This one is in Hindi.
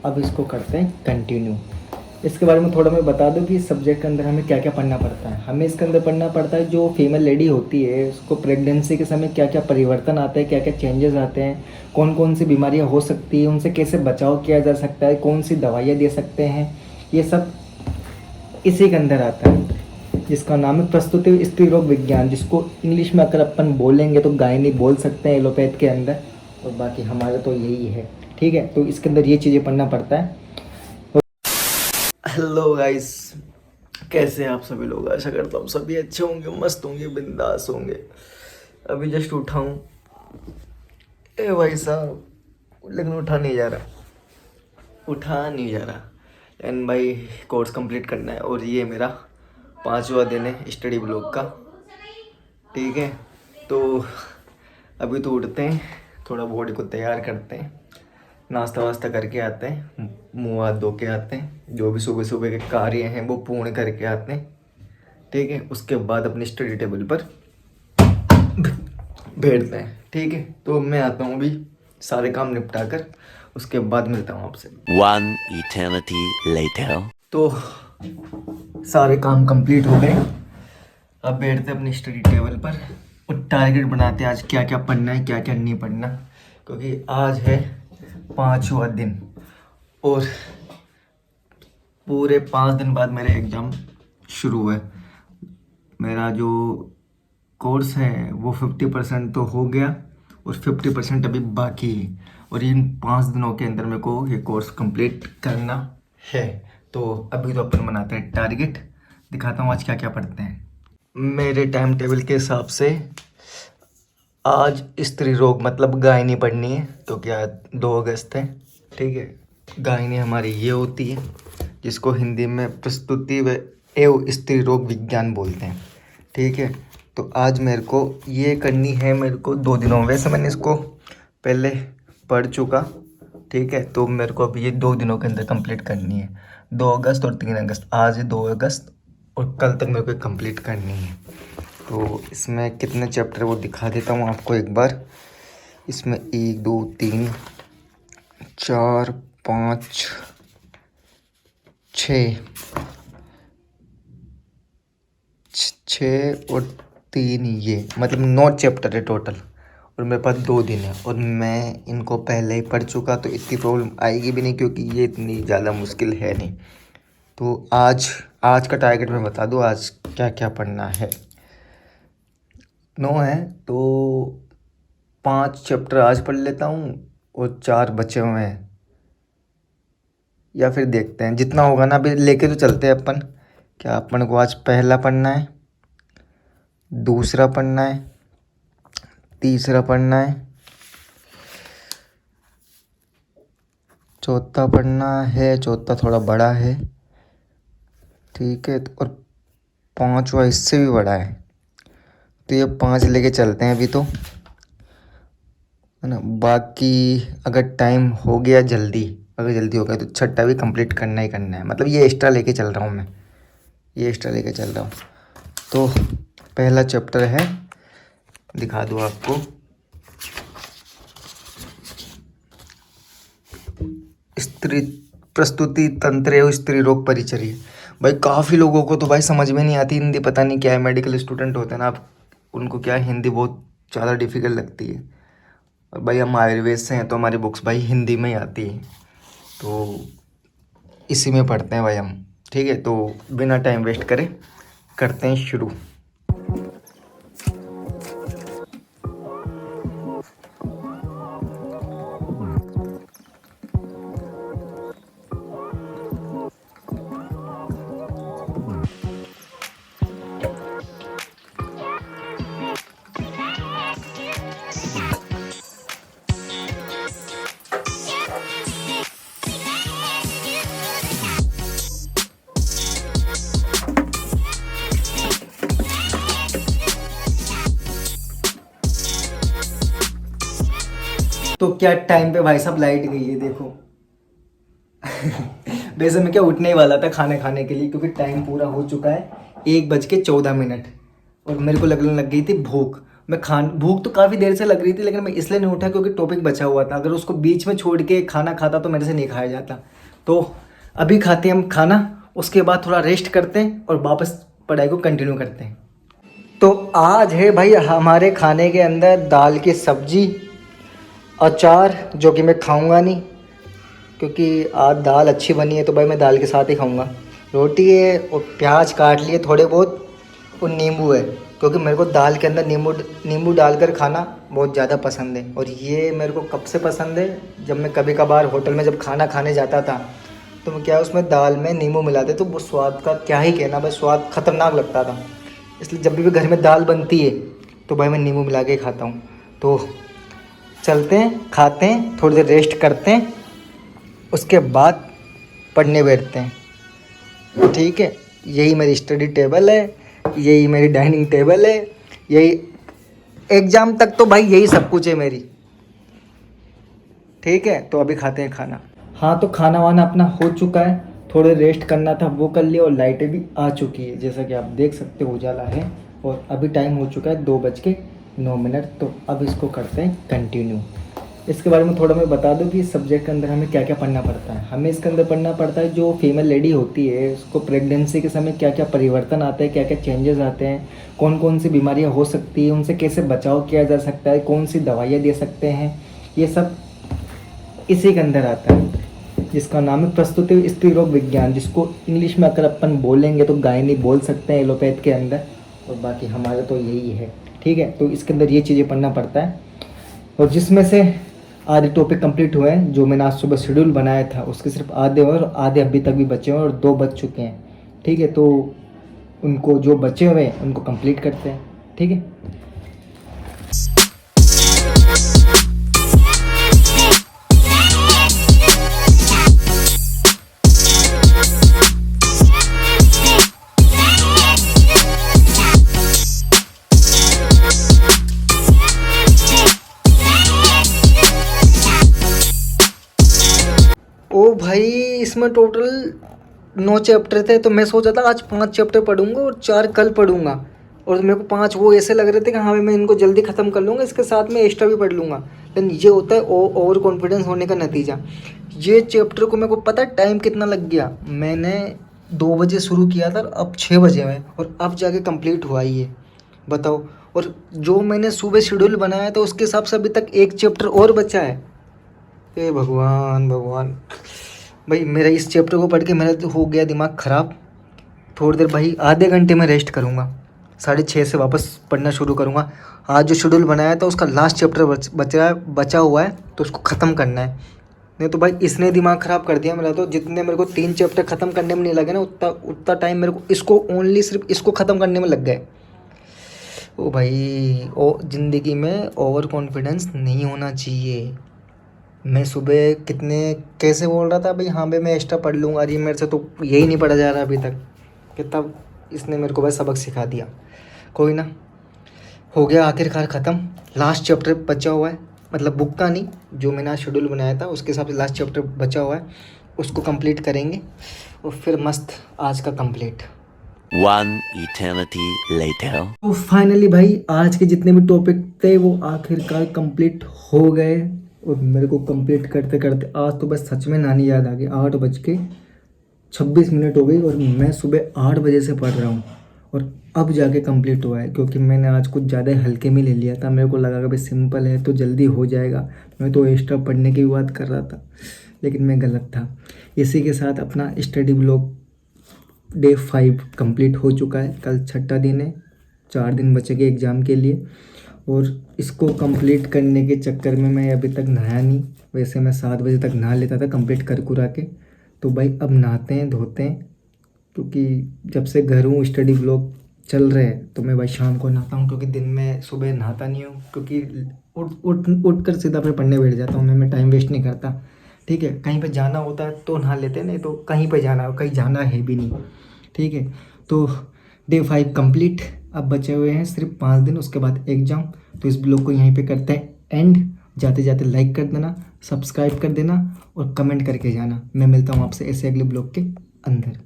अब इसको करते हैं कंटिन्यू। इसके बारे में थोड़ा मैं बता दूं कि इस सब्जेक्ट के अंदर हमें क्या क्या पढ़ना पड़ता है। हमें इसके अंदर पढ़ना पड़ता है जो फीमेल लेडी होती है उसको प्रेगनेंसी के समय क्या क्या परिवर्तन आते हैं, क्या क्या चेंजेस आते हैं, कौन कौन सी बीमारियां हो सकती है, उनसे कैसे बचाव किया जा सकता है, कौन सी दवाइयाँ दे सकते हैं, ये सब इसी के अंदर आता है, जिसका नाम है प्रसूति स्त्री रोग विज्ञान, जिसको इंग्लिश में अगर अपन बोलेंगे तो गायनी बोल सकते हैं एलोपैथ के अंदर, और बाकी हमारा तो यही है। ठीक है, तो इसके अंदर ये चीज़ें पढ़ना पड़ता है। हेलो गाइस, कैसे हैं आप सभी लोग? आशा करता हूँ सभी अच्छे होंगे, मस्त होंगे, बिंदास होंगे। अभी जस्ट उठा हूँ। ए भाई साहब, लेकिन उठा नहीं जा रहा। एंड भाई कोर्स कंप्लीट करना है और ये मेरा 5वां दिन है स्टडी ब्लॉक का। ठीक है, तो अभी तो उठते हैं, थोड़ा बॉडी को तैयार करते हैं, नाश्ता वास्ता करके आते हैं, मुँह हाथ धो के आते हैं, जो भी सुबह सुबह के कार्य हैं वो पूर्ण करके आते हैं। ठीक है, उसके बाद अपनी स्टडी टेबल पर बैठते हैं। ठीक है, तो मैं आता हूँ अभी सारे काम निपटा कर, उसके बाद मिलता हूँ आपसे। One eternity later. तो सारे काम कंप्लीट हो गए, अब बैठते हैं अपनी स्टडी टेबल पर और टारगेट बनाते हैं आज क्या क्या पढ़ना है, क्या क्या नहीं पढ़ना, क्योंकि आज है 5वां दिन और पूरे 5 दिन बाद मेरे एग्ज़ाम शुरू हुए। मेरा जो कोर्स है वो 50% तो हो गया और 50% अभी बाकी है, और इन 5 दिनों के अंदर मेरे को ये कोर्स कंप्लीट करना है। तो अभी तो अपन बनाते हैं टारगेट, दिखाता हूँ आज क्या क्या पढ़ते हैं। मेरे टाइम टेबल के हिसाब से आज स्त्री रोग मतलब गायनी पढ़नी है, क्योंकि आज 2 अगस्त है। ठीक है, गायनी हमारी ये होती है जिसको हिंदी में प्रसूति व एवं स्त्री रोग विज्ञान बोलते हैं। ठीक है, तो आज मेरे को ये करनी है, मेरे को 2 दिनों में। वैसे मैंने इसको पहले पढ़ चुका। ठीक है, तो मेरे को अब ये 2 दिनों के अंदर कंप्लीट करनी है, 2 अगस्त और 3 अगस्त। आज है 2 अगस्त और कल तक मेरे को कंप्लीट करनी है। तो इसमें कितने चैप्टर वो दिखा देता हूँ आपको एक बार। इसमें 1 2 3 4 5 6 6 और 3 ये मतलब 9 चैप्टर है टोटल, और मेरे पास 2 दिन है और मैं इनको पहले ही पढ़ चुका, तो इतनी प्रॉब्लम आएगी भी नहीं, क्योंकि ये इतनी ज़्यादा मुश्किल है नहीं। तो आज का टारगेट मैं बता दूँ आज क्या क्या पढ़ना है। 9 है तो 5 चैप्टर आज पढ़ लेता हूँ और 4 बचे हुए हैं, या फिर देखते हैं जितना होगा ना। अभी लेके तो चलते हैं अपन। क्या अपन को आज पहला पढ़ना है, दूसरा पढ़ना है, तीसरा पढ़ना है, चौथा पढ़ना है। चौथा थोड़ा बड़ा है। ठीक है, और 5वां इससे भी बड़ा है, तो ये 5 लेके चलते हैं अभी तो, है ना। बाकी अगर टाइम हो गया जल्दी, अगर जल्दी हो गया तो छठा भी कंप्लीट करना ही करना है। मतलब ये एक्स्ट्रा लेके चल रहा हूँ मैं, ये एक्स्ट्रा लेके चल रहा हूँ। तो पहला चैप्टर है, दिखा दूँ आपको, स्त्री प्रस्तुति तंत्र एवं स्त्री रोग परिचर्या। भाई काफ़ी लोगों को तो भाई समझ में नहीं आती हिंदी, पता नहीं क्या है। मेडिकल स्टूडेंट होते हैं ना, आप उनको क्या हिंदी बहुत ज़्यादा डिफिकल्ट लगती है। और भाई हम आयुर्वेद से हैं तो हमारी बुक्स भाई हिंदी में ही आती है, तो इसी में पढ़ते हैं भाई हम। ठीक है, तो बिना टाइम वेस्ट करे करते हैं शुरू। तो क्या टाइम पे भाई साहब लाइट गई है, देखो। वैसे मैं क्या उठने ही वाला था खाने खाने के लिए, क्योंकि टाइम पूरा हो चुका है, 1 बज के 14 मिनट, और मेरे को लगने लग गई थी भूख। भूख तो काफ़ी देर से लग रही थी, लेकिन मैं इसलिए नहीं उठा क्योंकि टॉपिक बचा हुआ था। अगर उसको बीच में छोड़ के खाना खाता तो मेरे से नहीं खाया जाता। तो अभी खाते हैं हम खाना, उसके बाद थोड़ा रेस्ट करते हैं और वापस पढ़ाई को कंटिन्यू करते हैं। तो आज है भाई हमारे खाने के अंदर दाल की सब्जी, अचार, जो कि मैं खाऊंगा नहीं क्योंकि आज दाल अच्छी बनी है तो भाई मैं दाल के साथ ही खाऊंगा। रोटी है और प्याज काट लिए थोड़े बहुत, और नींबू है क्योंकि मेरे को दाल के अंदर नींबू डालकर खाना बहुत ज़्यादा पसंद है। और ये मेरे को कब से पसंद है, जब मैं कभी कभार होटल में जब खाना खाने जाता था तो मैं क्या उसमें दाल में नींबू मिलाते तो वो स्वाद का क्या ही कहना भाई, स्वाद खतरनाक लगता था। इसलिए जब भी घर में दाल बनती है तो भाई मैं नींबू मिला के खाता हूँ। तो चलते हैं, खाते हैं, थोड़ी देर रेस्ट करते हैं, उसके बाद पढ़ने बैठते हैं। ठीक है, यही मेरी स्टडी टेबल है, यही मेरी डाइनिंग टेबल है, यही एग्ज़ाम तक तो भाई यही सब कुछ है मेरी। ठीक है, तो अभी खाते हैं खाना। हाँ, तो खाना वाना अपना हो चुका है, थोड़े रेस्ट करना था वो कर लिया, और लाइटें भी आ चुकी है जैसा कि आप देख सकते हो, उजाला है। और अभी टाइम हो चुका है 2:09। तो अब इसको करते हैं कंटिन्यू। इसके बारे में थोड़ा मैं बता दूं कि सब्जेक्ट के अंदर हमें क्या क्या पढ़ना पड़ता है। हमें इसके अंदर पढ़ना पड़ता है जो फीमेल लेडी होती है उसको प्रेगनेंसी के समय क्या क्या परिवर्तन आते हैं, क्या क्या चेंजेस आते हैं, कौन कौन सी बीमारियां हो सकती है, उनसे कैसे बचाव किया जा सकता है, कौन सी दवाइयाँ दे सकते हैं, ये सब इसी के अंदर आता है, जिसका नाम है प्रसूति स्त्री रोग विज्ञान, जिसको इंग्लिश में अगर अपन बोलेंगे तो गायनी बोल सकते हैं एलोपैथ के अंदर, और बाकी हमारे तो यही है। ठीक है, तो इसके अंदर ये चीज़ें पढ़ना पड़ता है। और जिसमें से आधे टॉपिक कंप्लीट हुए हैं, जो मैंने आज सुबह शेड्यूल बनाया था उसके सिर्फ आधे हुए और आधे अभी तक भी बचे हुए हैं, और 2 बच चुके हैं। ठीक है, तो उनको जो बचे हुए हैं उनको कंप्लीट करते हैं। ठीक है, ओ भाई इसमें टोटल 9 चैप्टर थे, तो मैं सोचा था आज 5 चैप्टर पढ़ूंगा और 4 कल पढ़ूंगा, और मेरे को 5 वो ऐसे लग रहे थे कि हाँ मैं इनको जल्दी ख़त्म कर लूँगा, इसके साथ में एक्स्ट्रा भी पढ़ लूँगा। लेकिन ये होता है ओवर कॉन्फिडेंस होने का नतीजा। ये चैप्टर को मेरे को पता है टाइम कितना लग गया, मैंने 2 बजे शुरू किया था, अब 6 बजे में, और अब जाके कंप्लीट हुआ ये, बताओ। और जो मैंने सुबह शेड्यूल बनाया था उसके हिसाब से अभी तक 1 चैप्टर और बचा है। ए भगवान भगवान भाई, मेरा इस चैप्टर को पढ़ के मेरा तो हो गया दिमाग ख़राब। थोड़ी देर भाई आधे घंटे में रेस्ट करूँगा, 6:30 से वापस पढ़ना शुरू करूँगा। आज जो शेड्यूल बनाया था उसका लास्ट चैप्टर बचा हुआ है, तो उसको ख़त्म करना है। नहीं तो भाई इसने दिमाग ख़राब कर दिया मेरा। तो जितने मेरे को 3 चैप्टर ख़त्म करने में नहीं लगे ना, उतना टाइम मेरे को इसको ओनली सिर्फ इसको ख़त्म करने में लग गए। ओ भाई, ज़िंदगी में ओवर कॉन्फिडेंस नहीं होना चाहिए। मैं सुबह कैसे बोल रहा था भाई, हाँ भाई मैं एक्स्ट्रा पढ़ लूँगा, अरे मेरे से तो यही नहीं पढ़ा जा रहा अभी तक। कितना इसने मेरे को भाई सबक सिखा दिया। कोई ना, हो गया आखिरकार ख़त्म। लास्ट चैप्टर बचा हुआ है, मतलब बुक का नहीं, जो मैंने आज शेड्यूल बनाया था उसके हिसाब से लास्ट चैप्टर बचा हुआ है, उसको कंप्लीट करेंगे और फिर मस्त आज का कंप्लीट। 1 eternity later. तो फाइनली भाई आज के जितने भी टॉपिक थे वो आखिरकार कंप्लीट हो गए, और मेरे को कंप्लीट करते करते आज तो बस सच में नानी याद आ गई। 8:26 हो गई और मैं सुबह 8 बजे से पढ़ रहा हूँ, और अब जाके कंप्लीट हुआ है क्योंकि मैंने आज कुछ ज़्यादा हल्के में ले लिया था। मेरे को लगा कि भाई सिंपल है तो जल्दी हो जाएगा, मैं तो एक्स्ट्रा पढ़ने की बात कर रहा था, लेकिन मैं गलत था। इसी के साथ अपना स्टडी ब्लॉग डे 5 कंप्लीट हो चुका है। कल 6ठा दिन है, 4 दिन बचेंगे एग्ज़ाम के लिए, और इसको कंप्लीट करने के चक्कर में मैं अभी तक नहाया नहीं। वैसे मैं 7 बजे तक नहा लेता था कंप्लीट कर कुरा के। तो भाई अब नहाते हैं, धोते हैं, क्योंकि जब से घर हूँ स्टडी ब्लॉग चल रहे हैं तो मैं भाई शाम को नहाता हूँ, क्योंकि दिन में सुबह नहाता नहीं हूँ, क्योंकि उठ कर सीधा फिर पढ़ने बैठ जाता हूँ। मैं टाइम वेस्ट नहीं करता। ठीक है, कहीं पे जाना होता है तो नहा लेते हैं, नहीं तो कहीं जाना है भी नहीं। ठीक है, तो डे 5 कंप्लीट। अब बचे हुए हैं सिर्फ 5 दिन, उसके बाद एग्ज़ाम। तो इस ब्लॉग को यहीं पे करते हैं एंड। जाते जाते लाइक कर देना, सब्सक्राइब कर देना और कमेंट करके जाना। मैं मिलता हूँ आपसे ऐसे अगले ब्लॉग के अंदर।